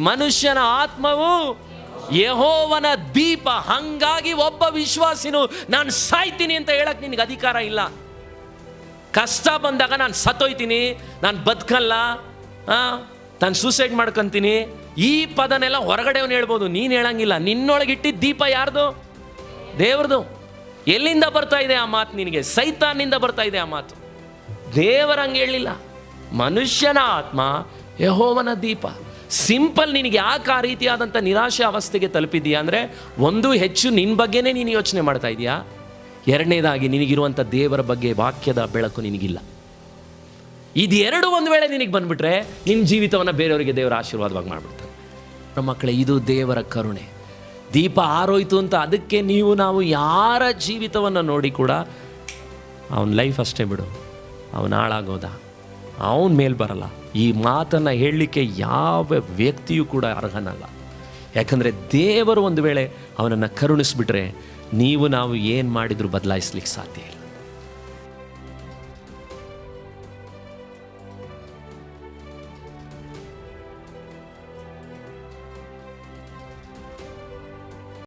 ಮನುಷ್ಯನ ಆತ್ಮವು ಯೆಹೋವನ ದೀಪ. ಹಂಗಾಗಿ ಒಬ್ಬ ವಿಶ್ವಾಸಿನು ನಾನು ಸಾಯ್ತೀನಿ ಅಂತ ಹೇಳಕ್ ನಿನಗೆ ಅಧಿಕಾರ ಇಲ್ಲ. ಕಷ್ಟ ಬಂದಾಗ ನಾನು ಸತ್ತೋಯ್ತೀನಿ, ನಾನು ಬದುಕಲ್ಲ, ನಾನು ಸೂಸೈಡ್ ಮಾಡ್ಕೊಂತೀನಿ, ಈ ಪದನೆಲ್ಲ ಹೊರಗಡೆವನು ಹೇಳ್ಬೋದು, ನೀನು ಹೇಳಂಗಿಲ್ಲ. ನಿನ್ನೊಳಗಿಟ್ಟಿದ್ದ ದೀಪ ಯಾರ್ದು? ದೇವ್ರದು. ಎಲ್ಲಿಂದ ಬರ್ತಾ ಇದೆ ಆ ಮಾತು ನಿನಗೆ? ಸೈತಾನಿಂದ ಬರ್ತಾ ಇದೆ ಆ ಮಾತು. ದೇವರಂಗೆ ಹೇಳಿಲ್ಲ. ಮನುಷ್ಯನ ಆತ್ಮ ಯೆಹೋವನ ದೀಪ. ಸಿಂಪಲ್. ನಿನಗೆ ಯಾಕೆ ಆ ರೀತಿಯಾದಂಥ ನಿರಾಶೆ ಅವಸ್ಥೆಗೆ ತಲುಪಿದೆಯಾ ಅಂದರೆ, ಒಂದು ಹೆಚ್ಚು ನಿನ್ನ ಬಗ್ಗೆನೇ ನೀನು ಯೋಚನೆ ಮಾಡ್ತಾ ಇದೆಯಾ, ಎರಡನೇದಾಗಿ ನಿನಗಿರುವಂಥ ದೇವರ ಬಗ್ಗೆ ವಾಕ್ಯದ ಬೆಳಕು ನಿನಗಿಲ್ಲ. ಇದೆರಡು ಒಂದು ವೇಳೆ ನಿನಗೆ ಬಂದುಬಿಟ್ರೆ ನಿನ್ನ ಜೀವಿತವನ್ನು ಬೇರೆಯವರಿಗೆ ದೇವರ ಆಶೀರ್ವಾದವಾಗಿ ಮಾಡಿಬಿಡ್ತಾರೆ. ನಮ್ಮ ಮಕ್ಕಳೇ, ಇದು ದೇವರ ಕರುಣೆ. ದೀಪ ಆರೋಯ್ತು ಅಂತ ಅದಕ್ಕೆ ನಾವು ಯಾರ ಜೀವಿತವನ್ನು ನೋಡಿ ಕೂಡ ಅವನ ಲೈಫ್ ಅಷ್ಟೇ ಬಿಡು, ಅವನ ಹಾಳಾಗೋದ, ಅವನ ಮೇಲೆ ಬರಲ್ಲ, ಈ ಮಾತನ್ನು ಹೇಳಲಿಕ್ಕೆ ಯಾವ ವ್ಯಕ್ತಿಯೂ ಕೂಡ ಅರ್ಹನಲ್ಲ. ಯಾಕಂದರೆ ದೇವರು ಒಂದು ವೇಳೆ ಅವನನ್ನು ಕರುಣಿಸ್ಬಿಟ್ರೆ ನಾವು ಏನು ಮಾಡಿದರೂ ಬದಲಾಯಿಸ್ಲಿಕ್ಕೆ ಸಾಧ್ಯ ಇಲ್ಲ.